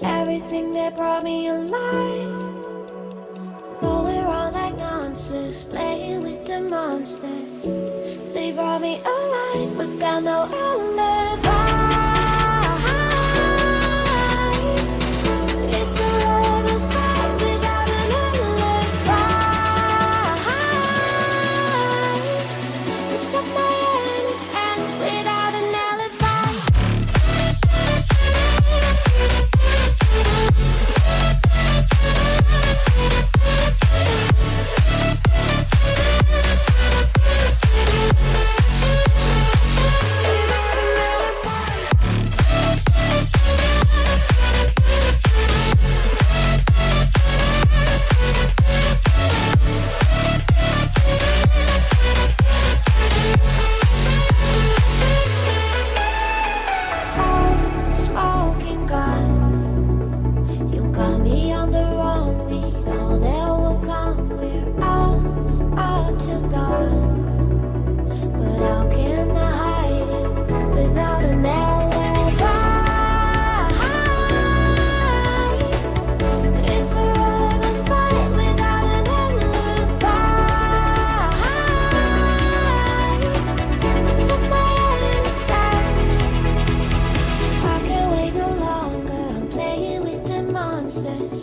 Everything that brought me alive. Going around like monsters, playing with the monsters. They brought me alive, but got no alibi. It's a lover's fight without an alibi. You took my hands without an alibi.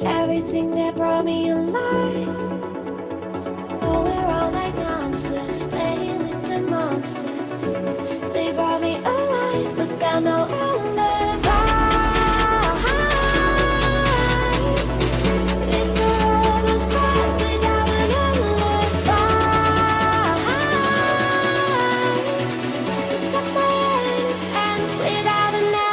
Everything that brought me alive. Going around like monsters, playing with the monsters. They brought me alive, but got no alibi. It's a lover's fight without an alibi. Took my hands without an alibi.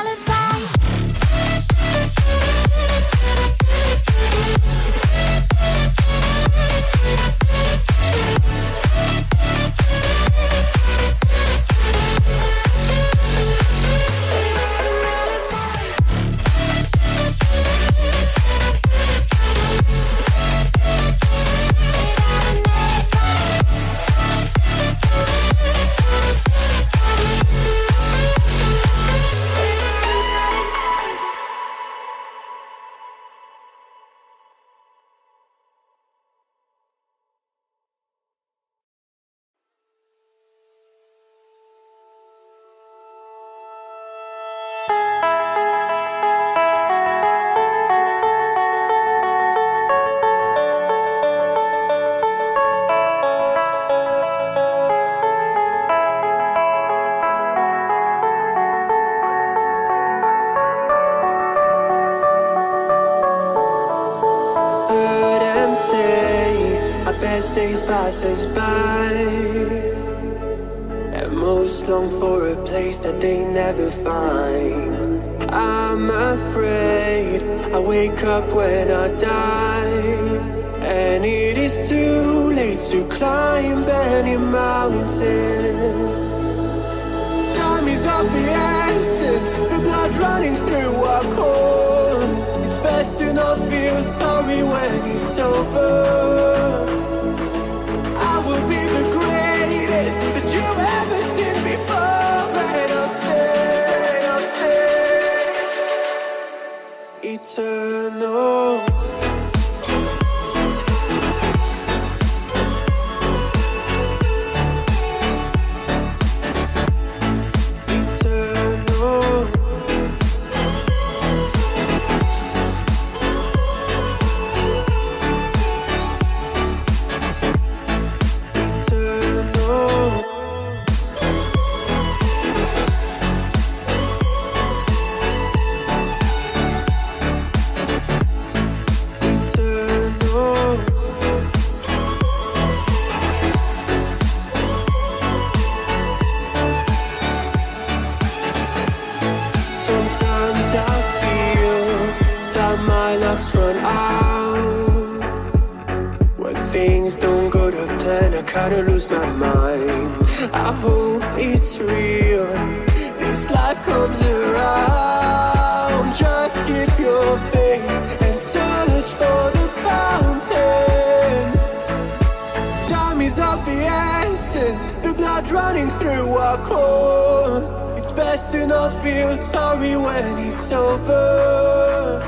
Best days passes by, and most long for a place that they never find. I'm afraid I wake up when I die, and it is too late to climb any mountain. Time is of the essence, the blood running through our core. It's best to not feel sorry when it's over. Will be the greatest that you've ever seen before, and I'll stay eternal. Kinda lose my mind. I hope it's real. This life comes around. Just keep your faith and search for the fountain. Time is of the essence, the blood running through our core. It's best to not feel sorry when it's over.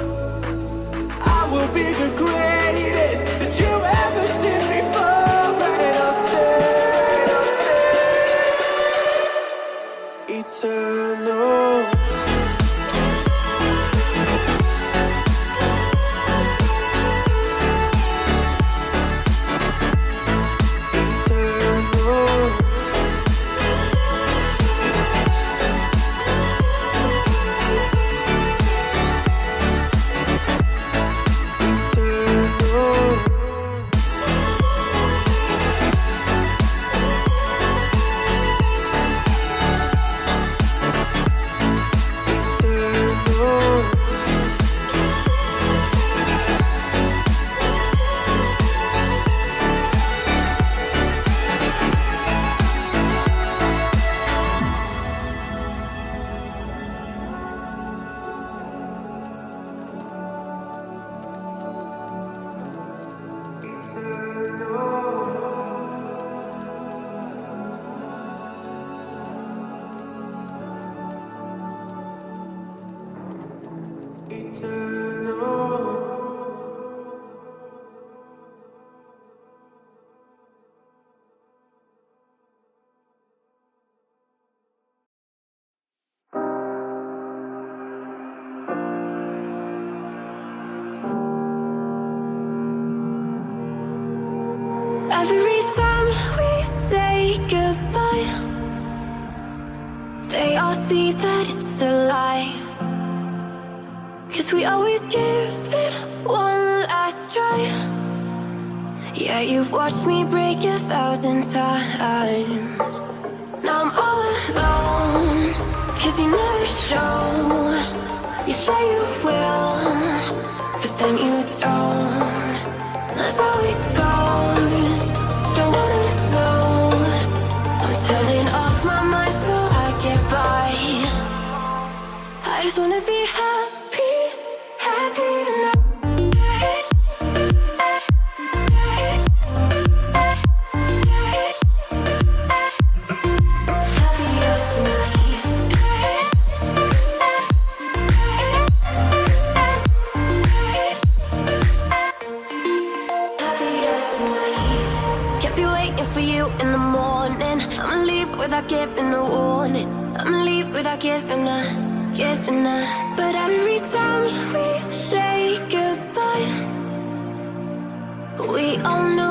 we all see that it's a lie, 'cause we always give it one last try. Yeah, you've watched me break 1,000 times. Now I'm all alone, 'cause you never show. You say you will, but then you don't. That's how it goes. Don't wanna know. I'm turning off my mind so I get by. I just wanna be happy, happy tonight. Happier tonight. Happier tonight. Can't be waiting for you in the morning. I'ma leave without giving a warning. I'ma leave without giving a. But every time we say goodbye, we all know